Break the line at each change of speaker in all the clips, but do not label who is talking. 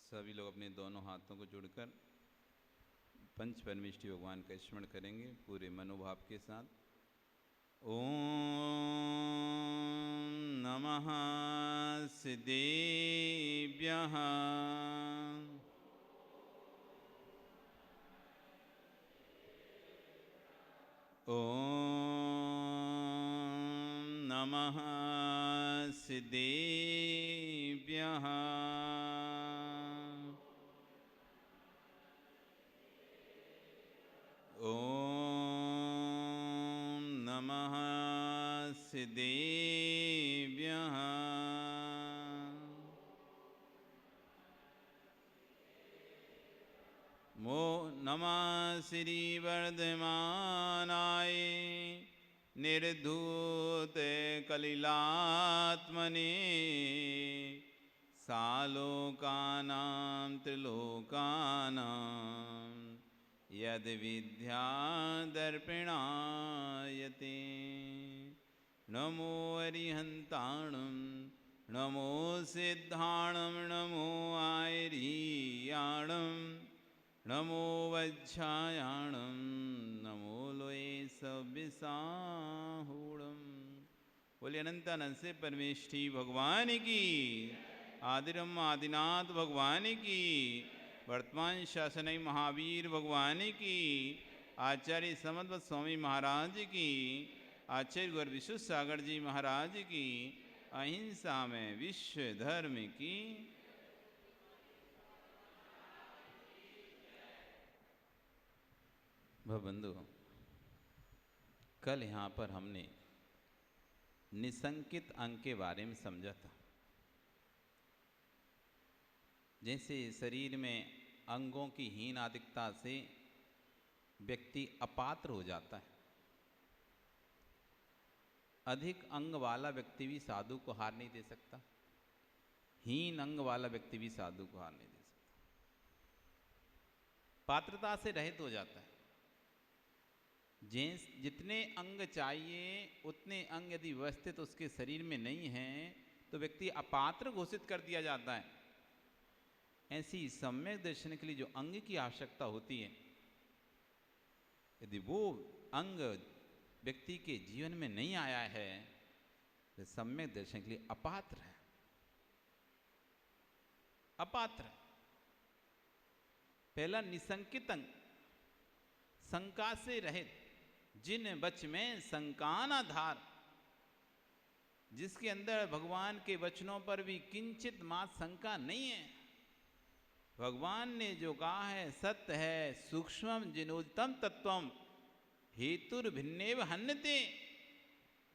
सभी लोग अपने दोनों हाथों को जोड़कर पंच परमेष्ठी भगवान का स्मरण करेंगे पूरे मनोभाव के साथ। ओम नमः सिद्धेभ्यः। ओम नमः सिद्धेभ्यः। ओम नमः सिद्धेभ्यः। मो नमः श्री वर्धमानाय निर्धूत कलिलात्मने सालोकानां त्रिलोकानां यद विद्या दर्पिणायते। नमो अरिहन्ताणं नमो सिद्धाणं नमो आयर्याणं नमो वज्झायाणं नमो लोये सव्यसाहूणं। बोले अनंत अनंत से परमेष्ठी भगवान की, आदिरम आदिनाथ भगवान की, वर्तमान शासनई महावीर भगवान की, आचार्य समद्व स्वामी महाराज की, आचार्य गुरु विश्व सागर जी महाराज की, अहिंसा में विश्व धर्म की। बंधु, कल यहाँ पर हमने निसंकित अंग के बारे में समझा था। जैसे शरीर में अंगों की हीनाधिकता से व्यक्ति अपात्र हो जाता है, अधिक अंग वाला व्यक्ति भी साधु को हार नहीं दे सकता, हीन अंग वाला व्यक्ति भी साधु को हार नहीं दे सकता, पात्रता से रहित हो जाता है। जितने अंग चाहिए उतने अंग यदि व्यवस्थित उसके शरीर में नहीं हैं तो व्यक्ति अपात्र घोषित कर दिया जाता है। ऐसी सम्यक दर्शन के लिए जो अंग की आवश्यकता होती है, यदि वो अंग व्यक्ति के जीवन में नहीं आया है तो सम्यक दर्शन के लिए अपात्र है, अपात्र। पहला निसंकित अंग, शंका से रहित, जिन वच में शंकाना धार, जिसके अंदर भगवान के वचनों पर भी किंचित मात्र शंका नहीं है। भगवान ने जो कहा है सत्य है, सूक्ष्मम जिनोतम तत्वम हेतुर्भिन्नेव हन्यते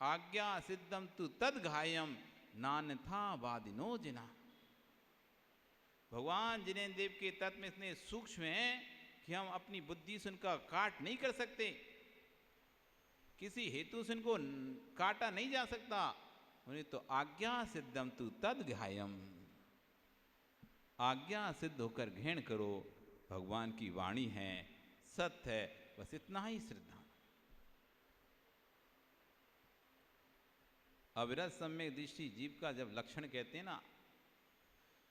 आज्ञा सिद्धम तु तद घायम नान्यथा वादिनो जिना। भगवान जिनेन्द्र देव के तत्व में इतने सूक्ष्म हैं कि हम अपनी बुद्धि से उनका काट नहीं कर सकते, किसी हेतु से उनको काटा नहीं जा सकता। उन्हें तो आज्ञा सिद्धम तु तद घायम, आज्ञा सिद्ध होकर घृण करो। भगवान की वाणी है, सत्य है, बस इतना ही श्रद्धा। अविरत सम्यक दृष्टि जीव का जब लक्षण कहते हैं ना,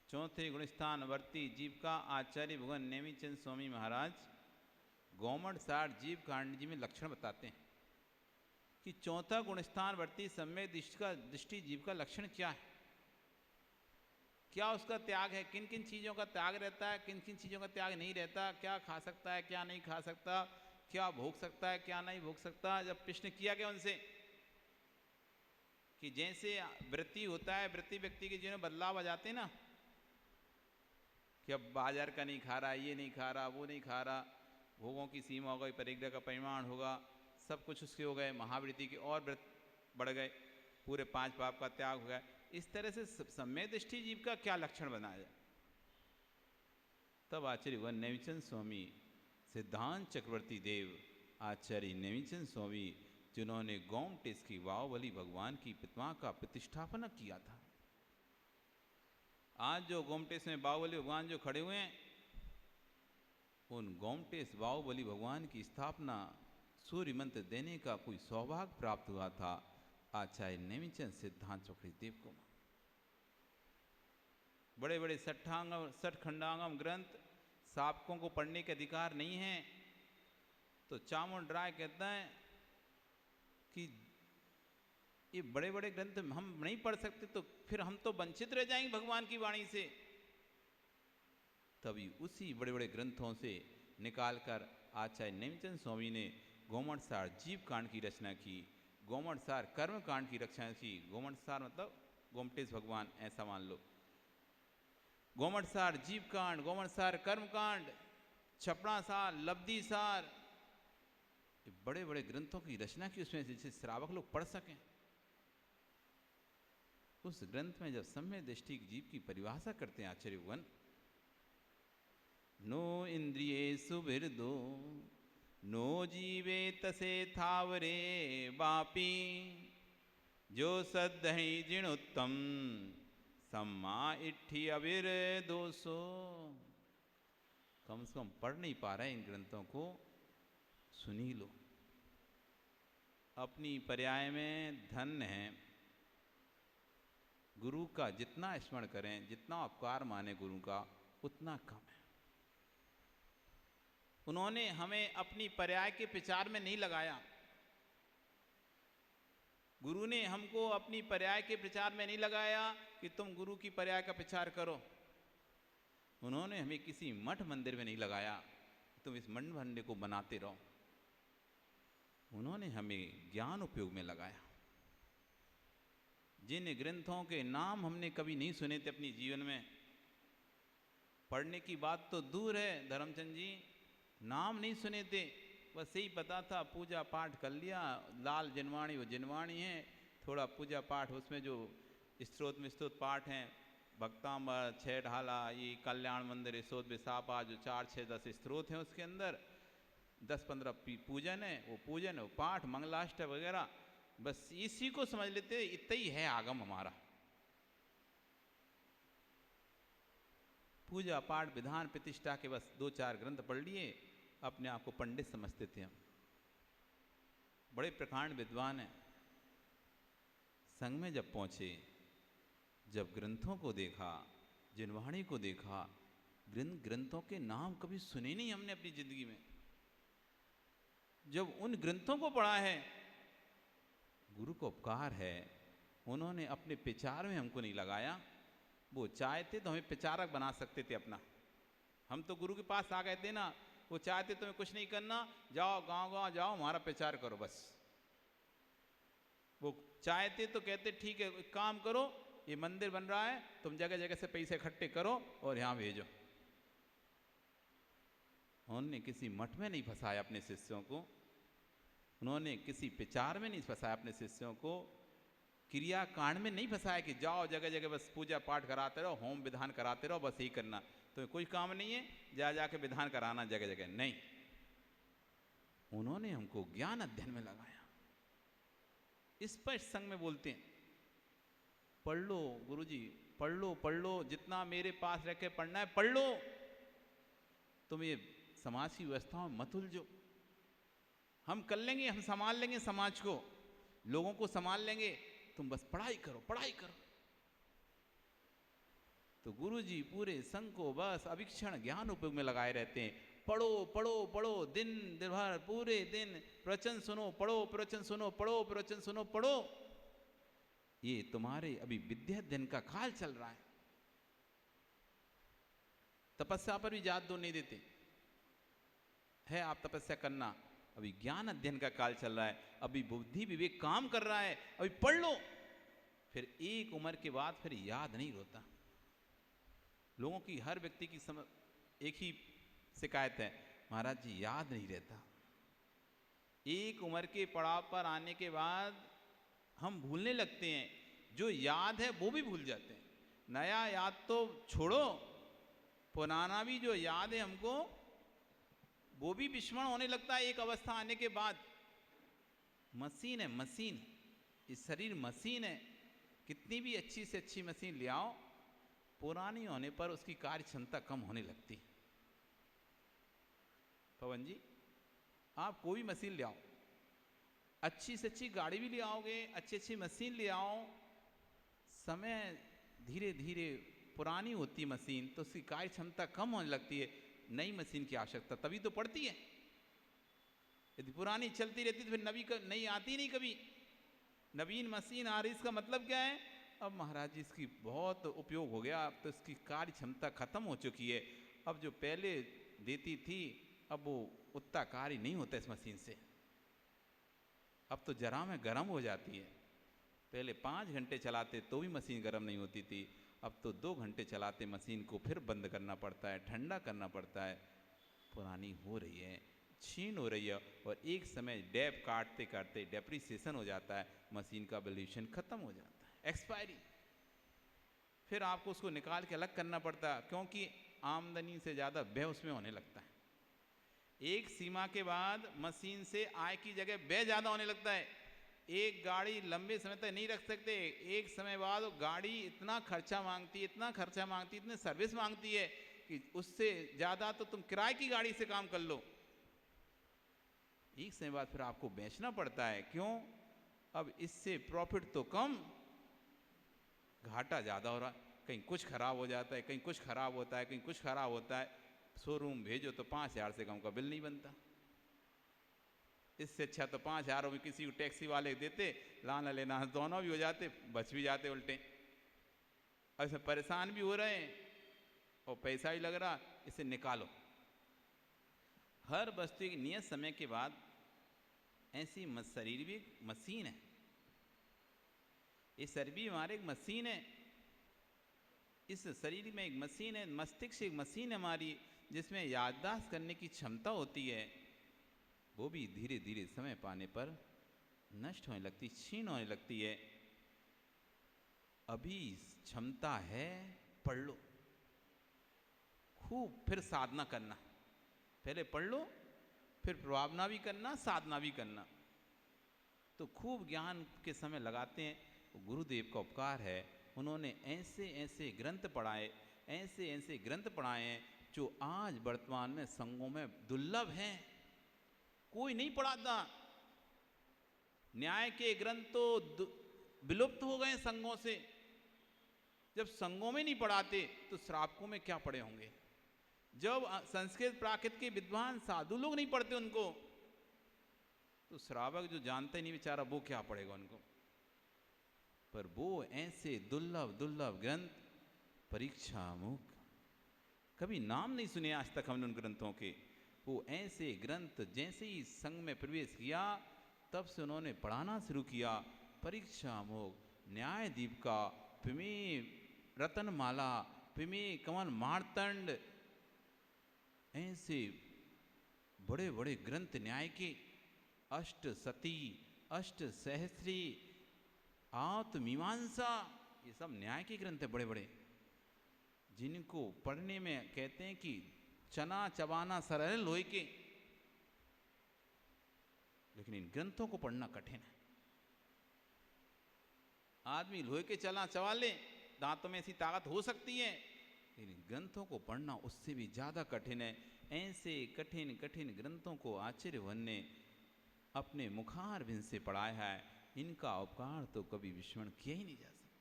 चौथे गुणस्थान वर्ती जीव का आचार्य भगवान नेमिचंद स्वामी महाराज गौमंड सार जीव कांड जी में लक्षण बताते हैं कि चौथा गुणस्थान वर्ती सम्यक दृष्टि जीव का लक्षण क्या है, क्या उसका त्याग है, किन किन चीज़ों का त्याग रहता है, किन किन चीज़ों का त्याग नहीं रहता, क्या खा सकता है, क्या नहीं खा सकता, क्या भोग सकता है, क्या नहीं भोग सकता। जब प्रश्न किया गया उनसे कि जैसे वृत्ति होता है, वृत्ति व्यक्ति के जीवन में बदलाव आ जाते हैं ना, कि अब बाजार का नहीं खा रहा, ये नहीं खा रहा, वो नहीं खा रहा, भोगों की सीमा हो गई, परिग्रह का परिमाण होगा, सब कुछ उसके हो गए, महावृत्ति के और व्रत बढ़ गए, पूरे 5 पाप का त्याग हो गया। इस तरह से सम्यक दृष्टि जीव का क्या लक्षण बनाया जाए। तब आचार्य वन नेमिचंद स्वामी सिद्धांत चक्रवर्ती देव आचार्य नेमिचंद स्वामी, जिन्होंने गोमटेश की बाहुबली भगवान की प्रतिमा का प्रतिष्ठापन किया था। आज जो गोमटेश में बाहुबली भगवान जो खड़े हुए हैं, उन गोमटेश बाहुबली भगवान की स्थापना सूर्य मंत्र देने का कोई सौभाग्य प्राप्त हुआ था आचार्य नेमिचंद सिद्धांत चक्रवर्ती देव को। बड़े बड़े 60 खंडांगम ग्रंथ साबकों को पढ़ने के अधिकार नहीं है। तो चामुंड राय कहता है कि ये बड़े बड़े ग्रंथ हम नहीं पढ़ सकते, तो फिर हम तो वंचित रह जाएंगे भगवान की वाणी से। तभी उसी बड़े बड़े ग्रंथों से निकालकर आचार्य नेमिचंद स्वामी ने गोमटसार जीव कांड की रचना की, गोमटसार कर्म कांड की रचना की। गोमटसार मतलब गोमटेश भगवान, ऐसा मान लो। गोमटसार जीव कांड, गोमटसार कर्म कांड, छपड़ासार, लब्धिसार, ये बड़े बड़े ग्रंथों की रचना की उसमें, जिसे श्रावक लोग पढ़ सकें। उस ग्रंथ में जब सम्यक दृष्टि जीव की परिभाषा करते हैं आचार्य भगवान, नो इंद्रियेषु विरदो नो जीवे तसे थावरे बापी जो सद्धि जिणोत्तम सम्मा इट्ठी अविर दोषो। कम से कम पढ़ नहीं पा रहे इन ग्रंथों को, सुनी लो। अपनी पर्याय में धन्य है, गुरु का जितना स्मरण करें, जितना उपकार माने गुरु का, उतना कम है। उन्होंने हमें अपनी पर्याय के प्रचार में नहीं लगाया। गुरु ने हमको अपनी पर्याय के प्रचार में नहीं लगाया कि तुम गुरु की पर्याय का प्रचार करो। उन्होंने हमें किसी मठ मंदिर में नहीं लगाया, तुम इस मठ मंदिर को बनाते रहो। उन्होंने हमें ज्ञान उपयोग में लगाया। जिन ग्रंथों के नाम हमने कभी नहीं सुने थे अपनी जीवन में, पढ़ने की बात तो दूर है धर्मचंद जी, नाम नहीं सुने थे, बस यही पता था पूजा पाठ कर लिया, लाल जिनवाणी वो जिनवाणी है, थोड़ा पूजा पाठ उसमें जो स्त्रोत में स्त्रोत पाठ हैं, भक्तांबर, छह ढाला, ये कल्याण मंदिर, स्त्रोत विसापा, जो 4, 6, 10 स्त्रोत हैं उसके अंदर 10-15 पूजन है, वो पूजन है, वो पाठ, मंगलाष्टक वगैरह, बस इसी को समझ लेते, इतना ही है आगम हमारा। पूजा पाठ विधान प्रतिष्ठा के बस 2-4 ग्रंथ पढ़ लिए, अपने आप को पंडित समझते थे हम। बड़े प्रकांड विद्वान हैं। संघ में जब पहुंचे, जब ग्रंथों को देखा, जिनवाणी को देखा, ग्रंथों के नाम कभी सुने नहीं हमने अपनी जिंदगी में। जब उन ग्रंथों को पढ़ा है, गुरु को उपकार है, उन्होंने अपने प्रचार में हमको नहीं लगाया। वो चाहते तो हमें प्रचारक बना सकते थे अपना। हम तो गुरु के पास आ गए थे ना, वो चाहते तुम्हें कुछ नहीं करना, जाओ गांव गांव जाओ, हमारा प्रचार करो बस। वो चाहते तो कहते ठीक है, एक काम करो, ये मंदिर बन रहा है, तुम जगह जगह से पैसे इकट्ठे करो और यहाँ भेजो। उन्होंने किसी मठ में नहीं फंसाया अपने शिष्यों को, उन्होंने किसी प्रचार में नहीं फंसाया अपने शिष्यों को, क्रिया कांड में नहीं फंसाया कि जाओ जगह जगह बस पूजा पाठ कराते रहो, होम विधान कराते रहो, बस यही करना, तो कोई काम नहीं है जा जाके विधान कराना जगह जगह, नहीं। उन्होंने हमको ज्ञान अध्ययन में लगाया। स्पष्ट संग में बोलते हैं, पढ़ लो गुरुजी, पढ़ लो, पढ़ लो, जितना मेरे पास रह के पढ़ना है पढ़ लो, तुम ये समाज की व्यवस्थाओं में मत उलझो, हम कर लेंगे, हम संभाल लेंगे समाज को, लोगों को संभाल लेंगे, तुम बस पढ़ाई करो, पढ़ाई करो। तो गुरुजी पूरे संघ को बस अभिक्षण ज्ञान उपयोग में लगाए रहते हैं। पढ़ो पढ़ो पढ़ो, दिन भर पूरे दिन प्रवचन सुनो, पढ़ो प्रवचन सुनो, पढ़ो प्रवचन सुनो, पढ़ो। ये तुम्हारे अभी विद्या अध्ययन का काल चल रहा है। तपस्या पर भी ज्यादा नहीं देते है, आप तपस्या करना, अभी ज्ञान अध्ययन का काल चल रहा है, अभी बुद्धि विवेक काम कर रहा है, अभी पढ़ लो। फिर एक उम्र के बाद फिर याद नहीं होता। लोगों की, हर व्यक्ति की एक ही शिकायत है, महाराज जी याद नहीं रहता। एक उम्र के पड़ाव पर आने के बाद हम भूलने लगते हैं, जो याद है वो भी भूल जाते हैं। नया याद तो छोड़ो, पुराना भी जो याद है हमको, वो भी विस्मरण होने लगता है एक अवस्था आने के बाद। मशीन है, मशीन, इस शरीर मशीन है, कितनी भी अच्छी से अच्छी मशीन ले आओ, पुरानी होने पर उसकी कार्य क्षमता कम होने लगती। पवन जी, आप कोई मशीन ले आओ, अच्छी से अच्छी गाड़ी भी ले आओगे, अच्छी अच्छी मशीन ले आओ, समय धीरे धीरे पुरानी होती मशीन तो उसकी कार्य क्षमता कम होने लगती है, नई मशीन की आवश्यकता तभी तो पड़ती है। यदि पुरानी चलती रहती तो फिर नई आती नहीं कभी। नवीन मशीन आ रही, इसका मतलब क्या है, अब महाराज जी इसकी बहुत उपयोग हो गया, अब तो इसकी कार्य क्षमता खत्म हो चुकी है। अब जो पहले देती थी अब वो उतना कार्य नहीं होता इस मशीन से, अब तो जरा में गर्म हो जाती है। पहले 5 घंटे चलाते तो भी मशीन गर्म नहीं होती थी, अब तो 2 घंटे चलाते मशीन को फिर बंद करना पड़ता है, ठंडा करना पड़ता है। पुरानी हो रही है, छीन हो रही है, और एक समय डेप काटते काटते डेप्रिसिएशन हो जाता है, मशीन का वैल्यूएशन खत्म हो जाता है, एक्सपायरी। फिर आपको उसको निकाल के अलग करना पड़ता है, क्योंकि आमदनी से ज़्यादा व्यय उसमें होने लगता है। एक सीमा के बाद मशीन से आय की जगह व्यय ज़्यादा होने लगता है। एक गाड़ी लंबे समय तक नहीं रख सकते, एक समय बाद गाड़ी इतना खर्चा मांगती है, इतना खर्चा मांगती है, इतनी सर्विस मांगती है कि उससे ज़्यादा तो तुम किराए की गाड़ी से काम कर लो। एक समय बाद फिर आपको बेचना पड़ता है, क्यों, अब इससे प्रॉफिट तो कम, घाटा ज़्यादा हो रहा है। कहीं कुछ खराब हो जाता है, कहीं कुछ खराब होता है, कहीं कुछ खराब होता है, शोरूम भेजो तो 5,000 से कम का बिल नहीं बनता। इससे अच्छा तो 5,000 रुपये किसी को टैक्सी वाले देते, लाना लेना दोनों भी हो जाते, बच भी जाते उल्टे। ऐसे परेशान भी हो रहे हैं और पैसा ही लग रहा, इसे निकालो। हर वस्तु एक नियत समय के बाद, ऐसी शरीर भी एक मशीन है, ये शरीर भी हमारे एक मशीन है। इस शरीर में एक मशीन है, मस्तिष्क एक मशीन है हमारी, जिसमें याददाश्त करने की क्षमता होती है, वो भी धीरे धीरे समय पाने पर नष्ट होने लगती, क्षीण होने लगती है। अभी क्षमता है, पढ़ लो खूब, फिर साधना करना। पहले पढ़ लो, फिर प्रभावना भी करना, साधना भी करना। तो खूब ज्ञान के समय लगाते हैं। गुरुदेव का उपकार है, उन्होंने ऐसे ऐसे ग्रंथ पढ़ाए, ऐसे ऐसे ग्रंथ पढ़ाए हैं जो आज वर्तमान में संघों में दुर्लभ हैं, कोई नहीं पढ़ाता। न्याय के ग्रंथ तो विलुप्त हो गए संघों से। जब संघों में नहीं पढ़ाते तो श्रावकों में क्या पढ़े होंगे। जब संस्कृत प्राकृत के विद्वान साधु लोग नहीं पढ़ते उनको, तो श्रावक जो जानते नहीं बेचारा, वो क्या पढ़ेगा उनको। पर वो ऐसे दुर्लभ दुर्लभ ग्रंथ, परीक्षा मुख, कभी नाम नहीं सुने आज तक हमने उन ग्रंथों के। वो ऐसे ग्रंथ जैसे ही संघ में प्रवेश किया तब से उन्होंने पढ़ाना शुरू किया। परीक्षा मुख, न्याय दीपिका, पिमे रतनमाला, पिमे कमल मार्तंड, ऐसे बड़े बड़े ग्रंथ न्याय के, अष्ट सती, अष्ट सहस्त्री, आत्मीमांसा, ये सब न्याय के ग्रंथ है बड़े बड़े, जिनको पढ़ने में कहते हैं कि चना चबाना सरल लोहे के। लेकिन इन ग्रंथों को पढ़ना कठिन है। आदमी लोहे के चना चबा ले, दांतों में ऐसी ताकत हो सकती है, लेकिन ग्रंथों को पढ़ना उससे भी ज़्यादा कठिन है। ऐसे कठिन कठिन ग्रंथों को आचार्यवन ने अपने मुखारबिंद से पढ़ाया है। इनका उपकार तो कभी विस्मरण किया ही नहीं जा सकता।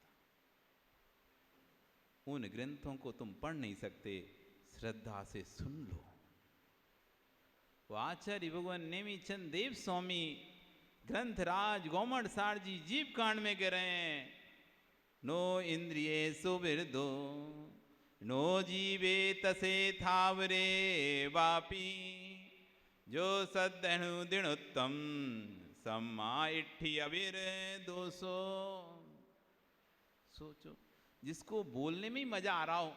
उन ग्रंथों को तुम पढ़ नहीं सकते, श्रद्धा से सुन लो। वो आचार्य भगवान नेमीचंद देव स्वामी ग्रंथराज गौमड़ सार जी जीव कांड में कह रहे हैं, नो इंद्रिये सुबिरदो नो जीवे तसे थावरे वापी, जो सदनु दिणुत्तम सम्मा इट्ठी अविर दोसो। सोचो, जिसको बोलने में ही मजा आ रहा हो,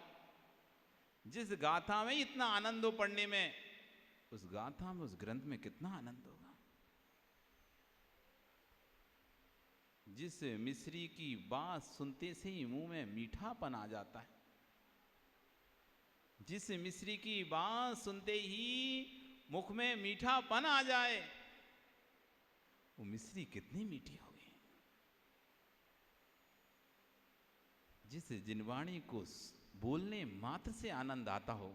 जिस गाथा में इतना आनंद हो पढ़ने में, उस गाथा में, उस ग्रंथ में कितना आनंद होगा। जिस मिश्री की बात सुनते से ही मुंह में मीठापन आ जाता है, जिस मिश्री की बात सुनते ही मुख में मीठापन आ जाए, वो मिश्री कितनी मीठी होगी। जिस जिनवाणी को बोलने मात्र से आनंद आता हो,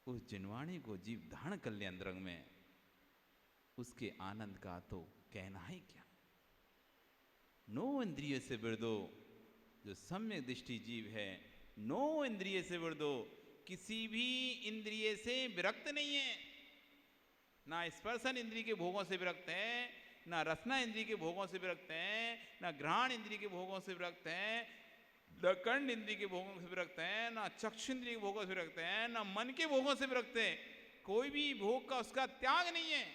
उस जिनवाणी को जीव धारण कर ले अंतरंग में, उसके आनंद का तो कहना ही क्या। नो इंद्रिय से बिरदो, जो सम्यक दृष्टि जीव है, नो इंद्रिय से विरतो, किसी भी इंद्रिय से विरक्त नहीं है। ना स्पर्शन इंद्रिय के भोगों से विरक्त है, ना रसना इंद्रिय के भोगों से विरक्त है, ना घ्राण इंद्रिय के भोगों से विरक्त है, न कर्ण इंद्रिय के भोगों से विरक्त है, ना चक्षु इंद्रिय के भोगों से विरक्त है, ना मन के भोगों से विरक्त है। कोई भी भोग का उसका त्याग नहीं है।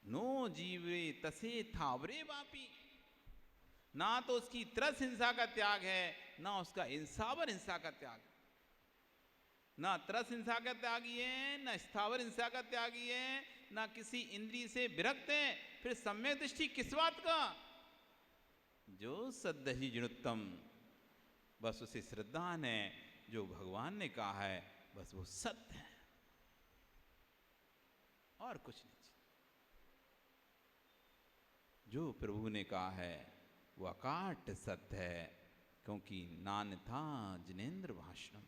नो जीवे तसे थावरे वापी, ना तो उसकी त्रस हिंसा का त्याग है, ना उसका इंसावर हिंसा का त्याग। ना त्रस हिंसा का त्यागी है, ना स्थावर हिंसा का त्यागी है, ना किसी इंद्रिय से विरक्त है। फिर सम्यक दृष्टि किस बात का? जो सद्दहि जिणुत्तम, बस उसे श्रद्धान है। जो भगवान ने कहा है बस वो सत्य है और कुछ नहीं। जो प्रभु ने कहा है वो अकाट सत्य है, क्योंकि नान्यथा जिनेन्द्र भाषणम।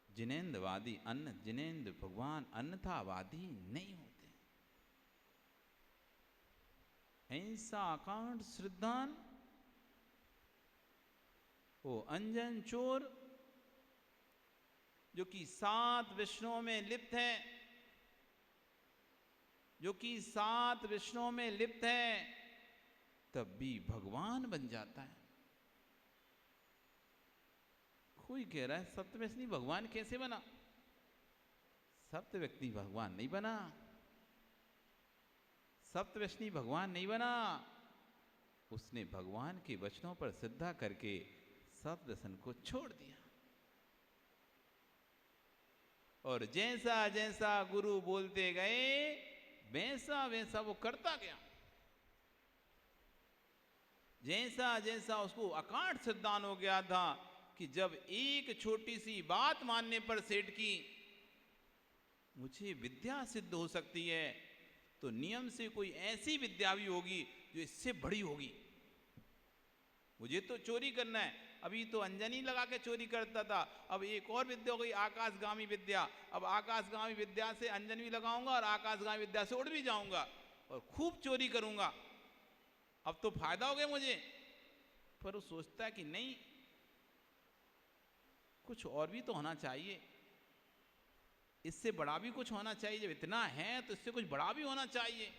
जिनेन्द्रवादी अन्न, जिनेन्द्र भगवान अन्यथावादी नहीं होते। ऐसा अकांड श्रद्धान, वो अंजन चोर जो कि 7 विष्णुओं में लिप्त है, जो कि 7 विष्णुओं में लिप्त है, तब भी भगवान बन जाता है। कोई कह रहा है सप्तव्यसनी भगवान कैसे बना? सप्तव्यक्ति भगवान नहीं बना, सप्तव्यसनी भगवान नहीं बना। उसने भगवान के वचनों पर श्रद्धा करके सप्तव्यसन को छोड़ दिया, और जैसा जैसा गुरु बोलते गए वैसा वैसा वो करता गया। जैसा जैसा उसको अकाट सिद्धांत हो गया था कि जब एक छोटी सी बात मानने पर सेठ की मुझे विद्या सिद्ध हो सकती है, तो नियम से कोई ऐसी विद्या भी होगी जो इससे बड़ी होगी। मुझे तो चोरी करना है, अभी तो अंजनी लगा के चोरी करता था, अब एक और विद्या हो गई आकाशगामी विद्या। अब आकाशगामी विद्या से अंजन भी लगाऊंगा और आकाशगामी विद्या से उड़ भी जाऊंगा और खूब चोरी करूंगा। अब तो फायदा हो गया मुझे। पर वो सोचता है कि नहीं, कुछ और भी तो होना चाहिए, इससे बड़ा भी कुछ होना चाहिए। जब इतना है तो इससे कुछ बड़ा भी होना चाहिए।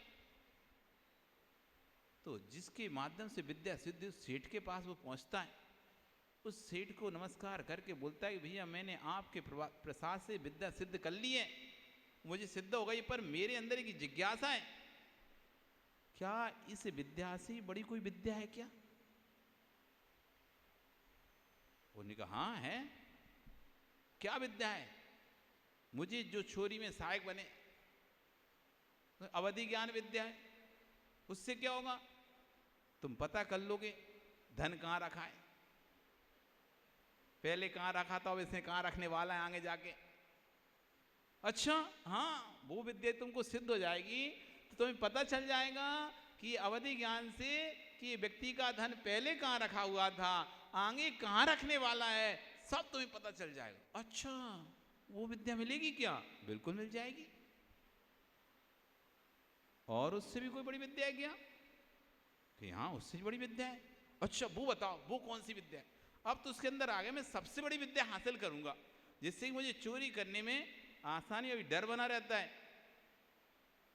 तो जिसके माध्यम से विद्या सिद्धि उस सेठ के पास वो पहुंचता है, उस सेठ को नमस्कार करके बोलता है कि भैया मैंने आपके प्रसाद से विद्या सिद्ध कर ली है, मुझे सिद्ध हो गई, पर मेरे अंदर एक जिज्ञासा है, क्या इस विद्या से बड़ी कोई विद्या है क्या? उन्होंने कहा हाँ है। क्या विद्या है? मुझे जो छोरी में सहायक बने, अवधि ज्ञान विद्या है। उससे क्या होगा? तुम पता कर लोगे धन कहाँ रखा है, पहले कहाँ रखा था, अब इसने कहाँ रखने वाला है आगे जाके। अच्छा हाँ, वो विद्या तुमको सिद्ध हो जाएगी तो तुम्हें पता चल जाएगा कि अवधि ज्ञान से कि व्यक्ति का धन पहले कहाँ रखा हुआ था, आगे कहाँ रखने वाला है, सब तुम्हें पता चल जाएगा। अच्छा वो विद्या मिलेगी क्या? बिल्कुल मिल जाएगी। और उससे भी कोई बड़ी विद्या है क्या? कि हाँ उससे भी बड़ी विद्या है। अच्छा वो बताओ वो कौन सी विद्या है? अब तो उसके अंदर आ गया, मैं सबसे बड़ी विद्या हासिल करूंगा जिससे कि मुझे चोरी करने में आसानी। अभी डर बना रहता है,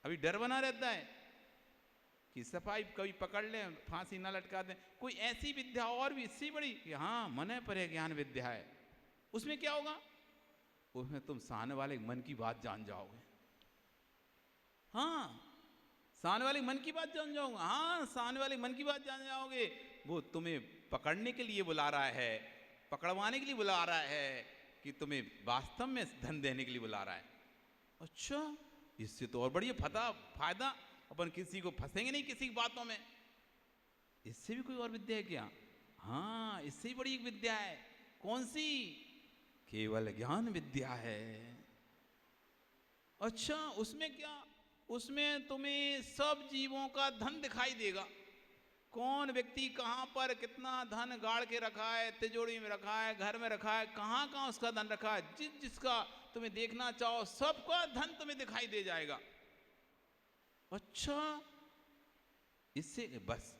अभी डर बना रहता है कि सफाई कभी पकड़ ले, फांसी ना लटका दें। कोई ऐसी विद्या और भी इससे बड़ी कि हाँ मन पर ज्ञान विद्या है। उसमें क्या होगा? उसमें तुम सामने वाले मन की बात जान जाओगे। हाँ सामने वाले मन की बात जान जाओगे। हाँ सामने वाले मन की बात जान जाओगे। वो तुम्हें पकड़ने के लिए बुला रहा है, पकड़वाने के लिए बुला रहा है, कि तुम्हें वास्तव में धन देने के लिए बुला रहा है। अच्छा इससे तो और बढ़िया फायदा, अपन किसी को फंसेंगे नहीं किसी की बातों में। इससे भी कोई और विद्या है क्या? हाँ इससे ही बड़ी एक विद्या है। कौन सी? केवल ज्ञान विद्या है। अच्छा उसमें क्या? उसमें तुम्हें सब जीवों का धन दिखाई देगा। कौन व्यक्ति कहाँ पर कितना धन गाड़ के रखा है, तिजोरी में रखा है, घर में रखा है, कहाँ कहाँ उसका धन रखा है, जिसका तुम्हें देखना चाहो सबका धन तुम्हें दिखाई दे जाएगा। अच्छा इससे बस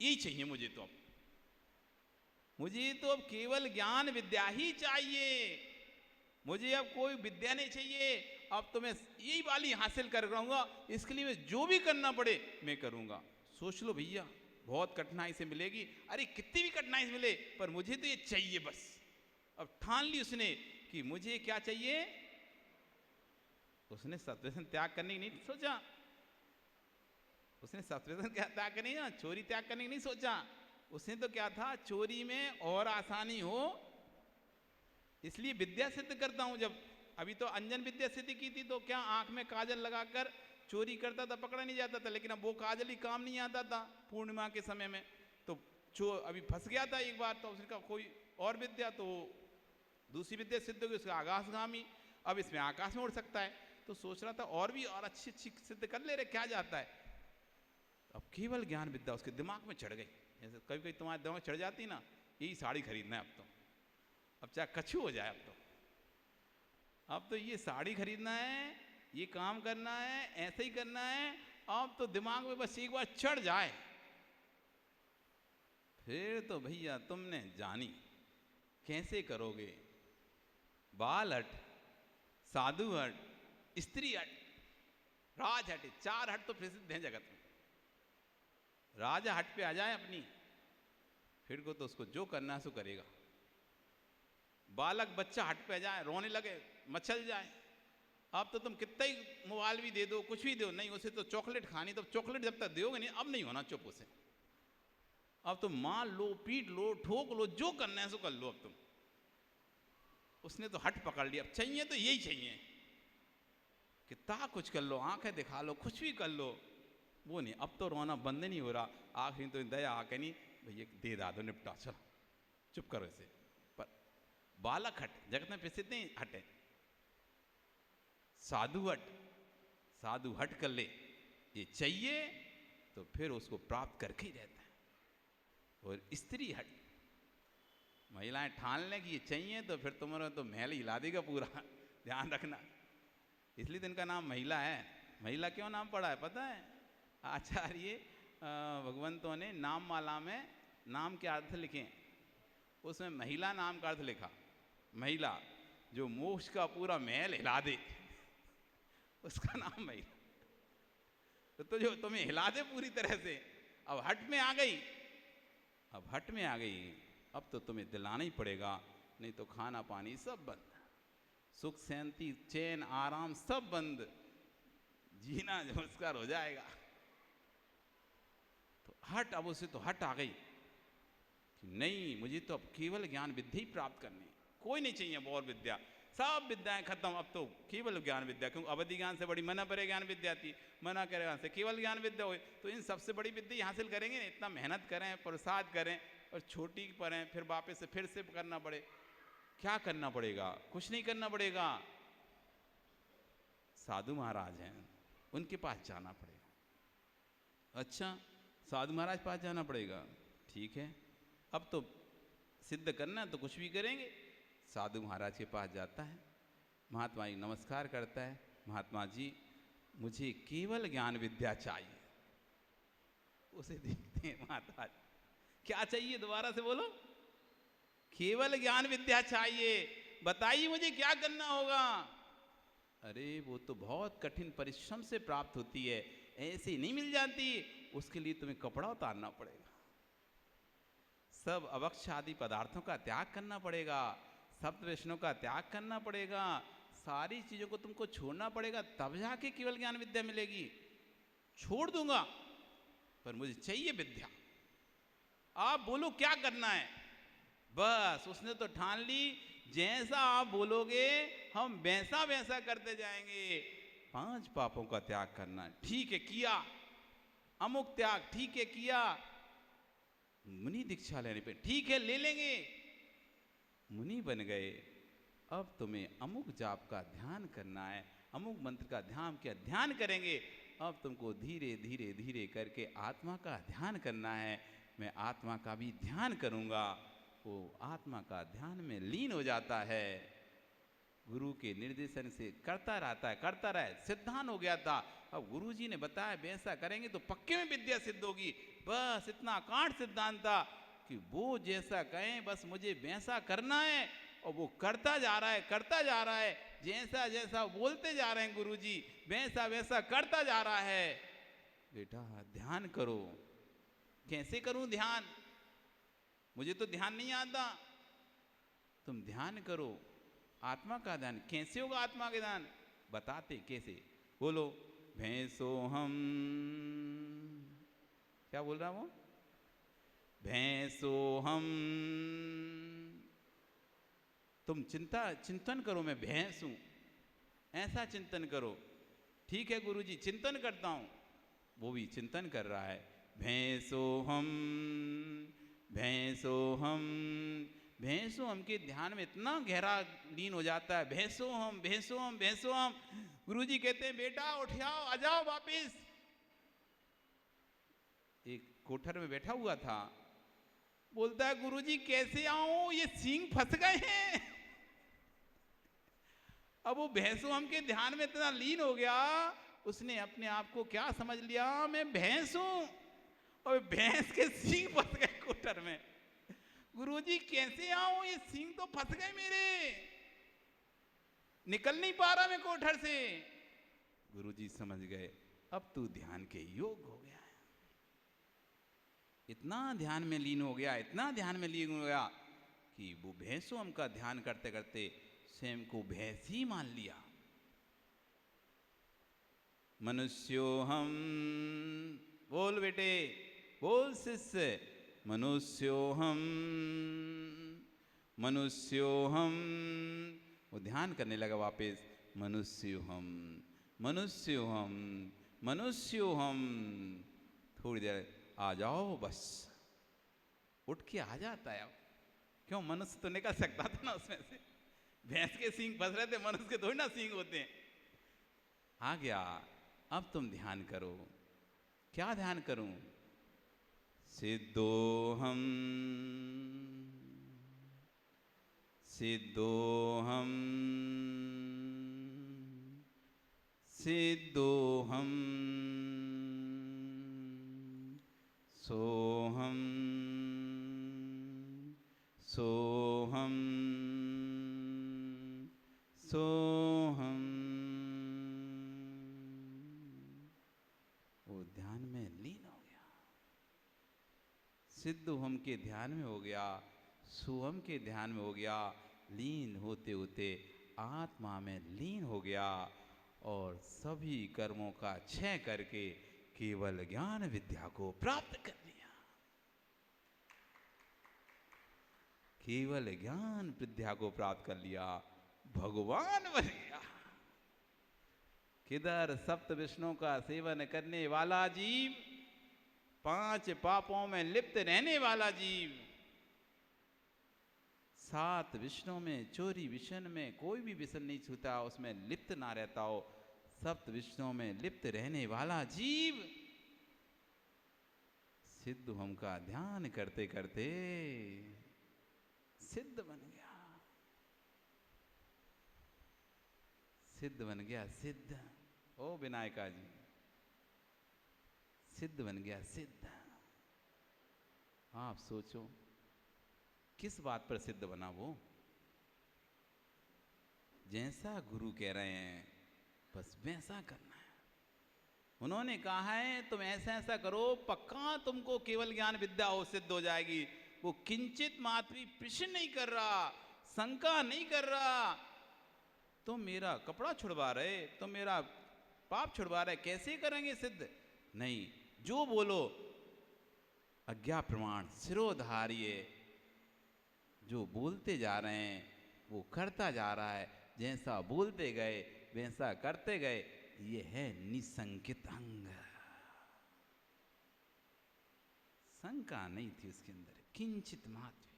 यही चाहिए मुझे तो अब केवल ज्ञान विद्या ही चाहिए, मुझे अब कोई विद्या नहीं चाहिए। अब तो मैं यही वाली हासिल कर रहूंगा, इसके लिए मैं जो भी करना पड़े मैं करूंगा। सोच लो भैया, बहुत कठिनाई से मिलेगी, अरे कितनी भी कठिनाई से मिले पर मुझे तो ये चाहिए बस। अब ठान ली उसने कि मुझे क्या चाहिए। उसने सत्व्यसन त्याग करने की नहीं सोचा, उसने सत्व्यसन त्याग करने ना चोरी त्याग करने की नहीं सोचा। उसने तो क्या था, चोरी में और आसानी हो इसलिए विद्या सिद्ध करता हूं। जब अभी तो अंजन विद्या सिद्ध की थी तो क्या आंख में काजल लगाकर चोरी करता था, पकड़ा नहीं जाता था, लेकिन अब वो काजल ही काम नहीं आता था पूर्णिमा के समय में। तो अभी फंस गया था एक बार, तो उसने कहा कोई और विद्या, तो दूसरी विद्या सिद्ध होगी उसका आकाशगामी, अब इसमें आकाश में उड़ सकता है। तो सोच रहा था और भी और अच्छी अच्छी सिद्ध कर ले रहे, क्या जाता है। अब केवल ज्ञान विद्या उसके दिमाग में चढ़ गई। जैसे कभी कभी तुम्हारे दिमाग चढ़ जाती ना, यही साड़ी खरीदना है अब चाहे कछु हो जाए, अब तो ये साड़ी खरीदना है, ये काम करना है, ऐसे ही करना है। अब तो दिमाग में बस एक बार चढ़ जाए फिर तो भैया तुमने जानी कैसे करोगे। बाल हट, साधु हट, स्त्री हट, राज हट, 4 हट तो प्रसिद्ध हैं जगत में। राजा हट पे आ जाए अपनी, फिर को तो उसको जो करना है सो करेगा। बालक बच्चा हट पे आ जाए, रोने लगे, मचल जाए, अब तो तुम कितना ही मोबाइल भी दे दो, कुछ भी दो, नहीं उसे तो चॉकलेट खानी, तो चॉकलेट जब तक दोगे नहीं, अब नहीं होना चुप उसे। अब तो मार लो, पीट लो, ठोक लो, जो करना है सो कर लो। अब तुम उसने तो हट पकड़ लिया, अब चाहिए तो यही चाहिए, कितना कुछ कर लो, आंखें दिखा लो, कुछ भी कर लो, वो नहीं। अब तो रोना बंद नहीं हो रहा, आखिर तो दया आके नहीं भैया दे दो, निपटा, चलो चुप करो इसे। पर बालक हट जगत में प्रसिद्ध नहीं हटे, साधु हट, साधु हट कर ले, ये चाहिए तो फिर उसको प्राप्त करके ही रहता है। और स्त्री हट, महिलाएं ठान लें कि ये चाहिए तो फिर तुम्हारा तो महल हिला देगा पूरा, ध्यान रखना। इसलिए तो इनका नाम महिला है। महिला क्यों नाम पड़ा है पता है? आचार्य भगवंतों ने नाम माला में नाम के अर्थ लिखे, उसमें महिला नाम का अर्थ लिखा, महिला जो मोक्ष का पूरा महल हिला दे उसका नाम महिला। तो जो तुम्हें हिला दे पूरी तरह से। अब हट में आ गई, अब हट में आ गई, अब तो तुम्हें दिलाना ही पड़ेगा, नहीं तो खाना पानी सब बंद, सुख शांति चैन आराम सब बंद, जीना नमस्कार हो जाएगा। तो हट, अब उसे तो हट आ गई कि नहीं मुझे तो अब केवल ज्ञान विद्या ही प्राप्त करनी, कोई नहीं चाहिए और विद्या, सब विद्याएं खत्म, अब तो केवल ज्ञान विद्या। क्योंकि अवधि ज्ञान से बड़ी मना परे ज्ञान विद्या थी, मना करे ज्ञान से केवल ज्ञान विद्या हो, तो इन सबसे बड़ी विद्या ही हासिल करेंगे। इतना मेहनत करें, प्रसाद करें और छोटी पढ़ें, फिर वापस से फिर से करना पड़े, क्या करना पड़ेगा? कुछ नहीं करना पड़ेगा। साधु महाराज हैं, उनके पास जाना पड़ेगा। अच्छा, साधु महाराज पास जाना पड़ेगा, ठीक है, अब तो सिद्ध करना है तो कुछ भी करेंगे। साधु महाराज के पास जाता है, महात्मा जी नमस्कार करता है, महात्मा जी मुझे केवल ज्ञान विद्या चाहिए। उसे देखते हैं महात्मा क्या चाहिए, दोबारा से बोलो। केवल ज्ञान विद्या चाहिए, बताइए मुझे क्या करना होगा। अरे वो तो बहुत कठिन परिश्रम से प्राप्त होती है, ऐसे ही नहीं मिल जाती, उसके लिए तुम्हें कपड़ा उतारना पड़ेगा, सब अवक्ष आदि पदार्थों का त्याग करना पड़ेगा, सप्त वैष्णव का त्याग करना पड़ेगा, सारी चीजों को तुमको छोड़ना पड़ेगा, तब जाके केवल ज्ञान विद्या मिलेगी। छोड़ दूंगा पर मुझे चाहिए विद्या, आप बोलो क्या करना है। बस उसने तो ठान ली, जैसा आप बोलोगे हम वैसा वैसा करते जाएंगे। 5 पापों का त्याग करना, ठीक है किया। अमुक त्याग, ठीक है किया। मुनि दीक्षा लेने पे, ठीक है ले लेंगे, मुनि बन गए। अब तुम्हें अमुक जाप का ध्यान करना है, अमुक मंत्र का ध्यान किया, ध्यान करेंगे। अब तुमको धीरे धीरे धीरे करके आत्मा का ध्यान करना है, मैं आत्मा का भी ध्यान करूंगा। वो आत्मा का ध्यान में लीन हो जाता है। गुरु के निर्देशन से करता रहता है, करता रहे, सिद्धांत हो गया था। अब गुरु जी ने बताया वैसा करेंगे तो पक्के में विद्या सिद्ध होगी। बस इतना कांट सिद्धांत था कि वो जैसा कहें बस मुझे वैसा करना है, और वो करता जा रहा है, करता जा रहा है। जैसा जैसा बोलते जा रहे हैं गुरु जी, वैसा वैसा करता जा रहा है। बेटा ध्यान करो। कैसे करूं ध्यान? मुझे तो ध्यान नहीं आता। तुम ध्यान करो, आत्मा का ध्यान। कैसे होगा आत्मा का ध्यान? बताते कैसे, बोलो। भैंसो हम, क्या बोल रहा वो? भैंसो हम। तुम चिंतन करो, मैं भैंस हूं, ऐसा चिंतन करो। ठीक है गुरुजी, चिंतन करता हूं। वो भी चिंतन कर रहा है। भैंसो हम, भैंसो हम। भैंसो हम के ध्यान में इतना गहरा लीन हो जाता है। भैंसो हम, भैंसो हम, भैंसो हम। गुरुजी कहते हैं बेटा उठ जाओ, आ जाओ वापिस। एक कोठर में बैठा हुआ था, बोलता है गुरुजी कैसे आऊं, ये सींग फंस गए हैं। अब वो भैंसो हम के ध्यान में इतना लीन हो गया, उसने अपने आप को क्या समझ लिया, मैं भैंस हूं, और भैंस के सींग फंस गए कोठर में। गुरुजी कैसे आऊं, ये सींग तो फंस गए मेरे, निकल नहीं पा रहा मैं कोठर से। गुरुजी समझ गए अब तू ध्यान के योग हो गया है। इतना ध्यान में लीन हो गया, इतना ध्यान में लीन हो गया कि वो भैंसों हम का ध्यान करते करते स्वयं को भैंस ही मान लिया। मनुष्यो हम, बोल बेटे, बोल शिष्य। मनुष्यो हम, मनुष्यो हम। वो ध्यान करने लगा वापस। मनुष्यो हम, मनुष्यो हम, मनुष्यो हम। थोड़ी देर आ जाओ, बस उठ के आ जाता है। अब क्यों, मनुष्य तो निकल सकता था ना उसमें से। भैंस के सींग फंस रहे थे, मनुष्य के थोड़ी ना सींग होते हैं। आ गया। अब तुम ध्यान करो। क्या ध्यान करूं? सिद्धो हम, सिद्धो हम, सिद्धो हम, सोहम, सोहम, सोहम। वो ध्यान में लीन हो गया, सिद्ध हम के ध्यान में हो गया, सोहम के ध्यान में हो गया। लीन होते होते आत्मा में लीन हो गया और सभी कर्मों का क्षय करके केवल ज्ञान विद्या को प्राप्त कर लिया। केवल ज्ञान विद्या को प्राप्त कर लिया, भगवान बन गया। किधर सप्त विष्णु का सेवन करने वाला जीव, 5 पापों में लिप्त रहने वाला जीव, 7 विष्णु में, चोरी विषण में कोई भी विषण नहीं छूता, उसमें लिप्त ना रहता हो, सप्त विष्णु में लिप्त रहने वाला जीव सिद्ध हम का ध्यान करते करते सिद्ध बन गया। सिद्ध बन गया, सिद्ध। ओ विनायका जी, सिद्ध बन गया, सिद्ध। आप सोचो किस बात पर सिद्ध बना वो? जैसा गुरु कह रहे हैं बस वैसा करना है। उन्होंने कहा है तुम ऐसा ऐसा करो, पक्का तुमको केवल ज्ञान विद्या हो सिद्ध हो जाएगी। वो किंचित मात्र भी प्रश्न नहीं कर रहा, शंका नहीं कर रहा। तुम मेरा कपड़ा छुड़वा रहे, तुम मेरा पाप छुड़वा रहे, कैसे करेंगे सिद्ध? नहीं, जो बोलो अज्ञा प्रमाण सिरोधार्य, जो बोलते जा रहे हैं वो करता जा रहा है, जैसा बोलते गए वैसा करते गए। ये है निसंकित अंग। शंका नहीं थी उसके अंदर, किंचित मात्र।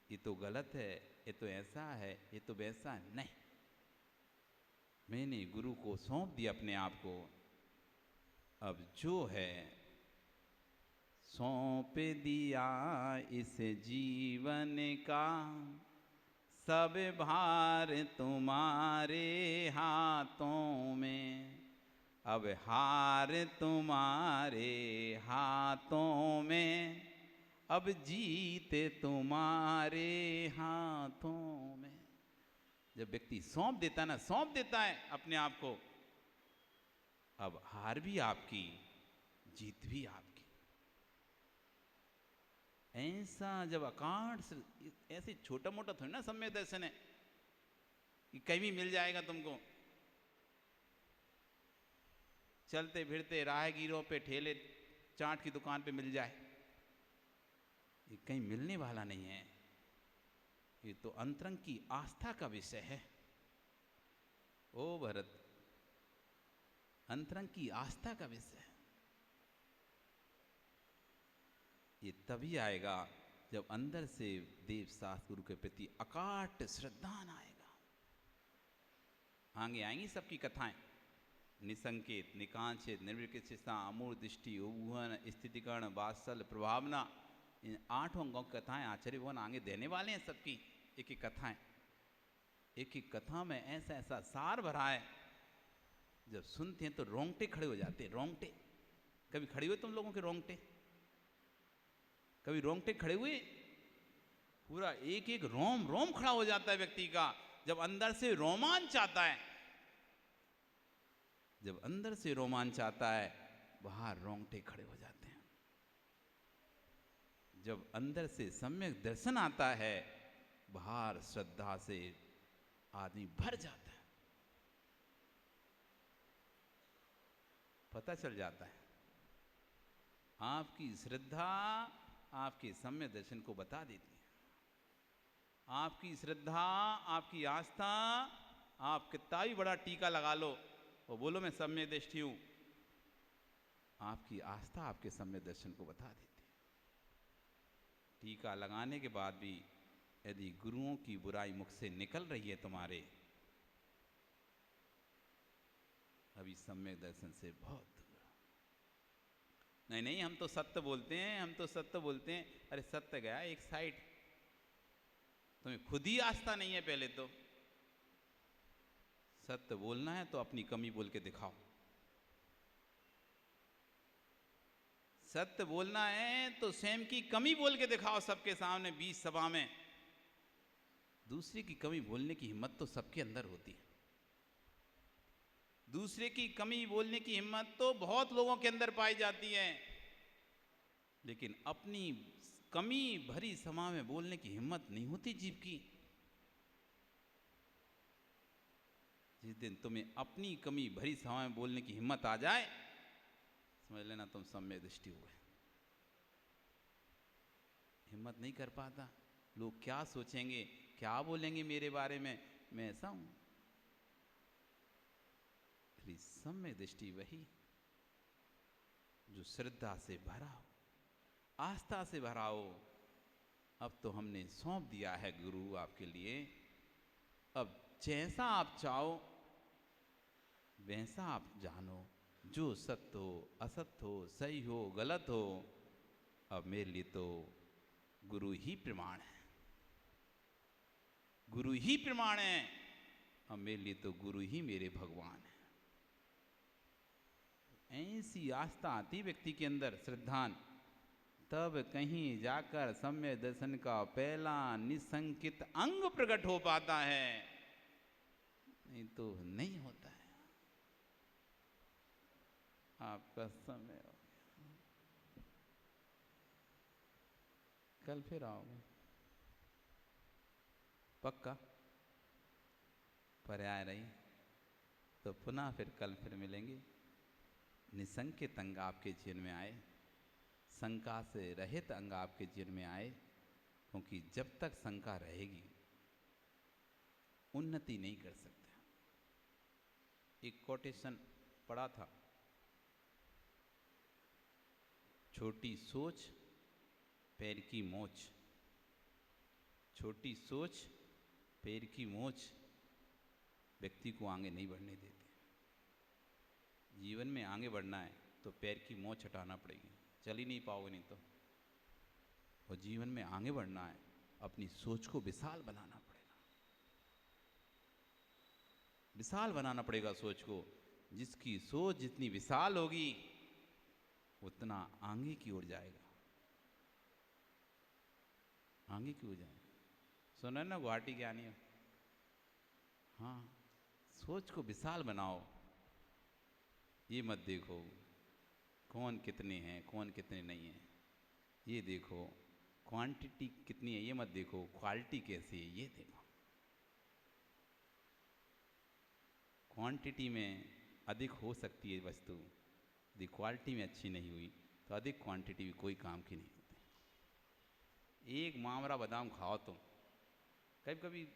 ये तो गलत है, ये तो ऐसा है, ये तो वैसा नहीं। मैंने गुरु को सौंप दिया अपने आप को। अब जो है सौंप दिया इस जीवन का सब भार तुम्हारे हाथों में, अब हार तुम्हारे हाथों में, अब जीत तुम्हारे हाथों में। जब व्यक्ति सौंप देता है ना, सौंप देता है अपने आप को, अब हार भी आपकी, जीत भी आपकी। ऐसा जब अकांड, ऐसे छोटा मोटा थोड़ी ना सम्यक दर्शन है कि कहीं भी मिल जाएगा तुमको। चलते फिरते राहगीरों पे, ठेले चाट की दुकान पे मिल जाए, ये कहीं मिलने वाला नहीं है। ये तो अंतरंग की आस्था का विषय है। ओ भरत, अंतरंग की आस्था का विषय है। ये तभी आएगा जब अंदर से देव शास्त्र गुरु के प्रति अकाट श्रद्धा आएगा। आगे आएंगी सबकी कथाएं, निसंकेत, निकांक्षित, निर्विकृत, अमूर्त दृष्टि, उभन, स्थितिकरण, वात्सल, प्रभावना, इन 8 अंगों की कथाएं आचार्य भगवान आगे देने वाले हैं। सबकी एक एक कथाएं, एक एक कथा में ऐसा ऐसा सार भरा है, जब सुनते हैं तो रोंगटे खड़े हो जाते हैं। रोंगटे कभी खड़े हुए तुम लोगों के रोंगटे? कभी रोंगटे खड़े हुए? पूरा एक एक रोम रोम खड़ा हो जाता है व्यक्ति का, जब अंदर से रोमांच आता है। जब अंदर से रोमांच आता है, बाहर रोंगटे खड़े हो जाते हैं। जब अंदर से सम्यक दर्शन आता है, बाहर श्रद्धा से आदमी भर जाता है। पता चल जाता है, आपकी श्रद्धा आपके सम्यक दर्शन को बता देती है। आपकी श्रद्धा, आपकी आस्था, आप कितना भी बड़ा टीका लगा लो और बोलो मैं सम्यक दृष्टि हूं, आपकी आस्था आपके सम्यक दर्शन को बता देती है। टीका लगाने के बाद भी यदि गुरुओं की बुराई मुख से निकल रही है तुम्हारे, अभी सम्यक दर्शन से बहुत दूर। नहीं नहीं, हम तो सत्य बोलते हैं, हम तो सत्य बोलते हैं। अरे सत्य गया एक साइड, तुम्हें खुद ही आस्था नहीं है। पहले तो सत्य बोलना है तो अपनी कमी बोल के दिखाओ। सत्य बोलना है तो स्वयं की कमी बोल के दिखाओ सबके सामने, 20 सभा में। दूसरे की कमी बोलने की हिम्मत तो सबके अंदर होती है। दूसरे की कमी बोलने की हिम्मत तो बहुत लोगों के अंदर पाई जाती है, लेकिन अपनी कमी भरी सभा में बोलने की हिम्मत नहीं होती जीव की। जिस दिन तुम्हें अपनी कमी भरी सभा में बोलने की हिम्मत आ जाए, समझ लेना तुम सम्यक दृष्टि हो गए। हिम्मत नहीं कर पाता, लोग क्या सोचेंगे, क्या बोलेंगे मेरे बारे में, मैं ऐसा हूं। सम्यक दृष्टि वही जो श्रद्धा से भरा हो, आस्था से भरा हो। अब तो हमने सौंप दिया है गुरु आपके लिए, अब जैसा आप चाहो वैसा आप जानो। जो सत्य हो, असत्य हो, सही हो, गलत हो, अब मेरे लिए तो गुरु ही प्रमाण है। गुरु ही प्रमाण है। अब मेरे लिए तो गुरु ही मेरे भगवान है। ऐसी आस्था आती व्यक्ति के अंदर, श्रद्धान, तब कहीं जाकर सम्यक दर्शन का पहला निसंकित अंग प्रकट हो पाता है, नहीं तो नहीं होता है। आपका समय हो गया, कल फिर आओगे पक्का? पर्याय रही तो पुनः फिर कल फिर मिलेंगे। निसंकित अंग आपके जीवन में आए, शंका से रहित अंग आपके जीवन में आए, क्योंकि जब तक शंका रहेगी उन्नति नहीं कर सकते। एक कोटेशन पढ़ा था, छोटी सोच पैर की मोच, छोटी सोच पैर की मोच व्यक्ति को आगे नहीं बढ़ने देती। जीवन में आगे बढ़ना है तो पैर की मोच हटाना पड़ेगी, चल ही नहीं पाओगे नहीं तो। और जीवन में आगे बढ़ना है, अपनी सोच को विशाल बनाना पड़ेगा। विशाल बनाना पड़ेगा सोच को। जिसकी सोच जितनी विशाल होगी उतना आगे की ओर जाएगा, आगे की ओर जाएगा। सुना ना गुवाहाटी क्या नहीं है? हाँ, सोच को विशाल बनाओ। ये मत देखो कौन कितने हैं कौन कितने नहीं हैं, ये देखो क्वांटिटी कितनी है, ये मत देखो क्वालिटी कैसी है, ये देखो। क्वांटिटी में अधिक हो सकती है वस्तु, यदि क्वालिटी में अच्छी नहीं हुई तो अधिक क्वांटिटी भी कोई काम की नहीं होती। एक मामरा बादाम खाओ तुम, कभी कभी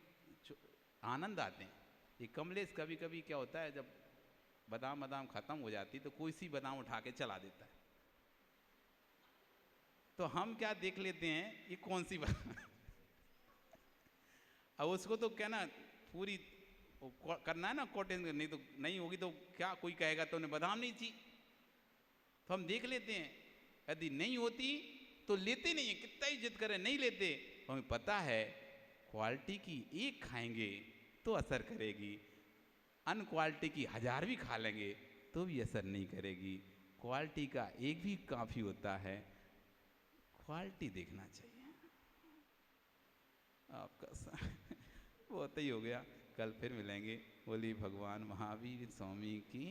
आनंद आते हैं। ये कमलेश कभी कभी क्या होता है, जब बादाम ख़त्म हो जाती तो कोई सी बादाम उठा के चला देता है, तो हम क्या देख लेते हैं ये कौन सी बादाम अब उसको तो क्या ना पूरी करना है ना कोटेज, नहीं तो नहीं होगी तो क्या कोई कहेगा तो उन्हें बादाम नहीं थी, तो हम देख लेते हैं। यदि नहीं होती तो लेते नहीं है, कितना ही जिद करें नहीं लेते। हमें पता है क्वालिटी की एक खाएंगे तो असर करेगी, अनक्वालिटी की 1000 भी खा लेंगे तो भी असर नहीं करेगी। क्वालिटी का एक भी काफ़ी होता है, क्वालिटी देखना चाहिए। आपका बहुत ही हो गया, कल फिर मिलेंगे। बोली भगवान महावीर स्वामी की।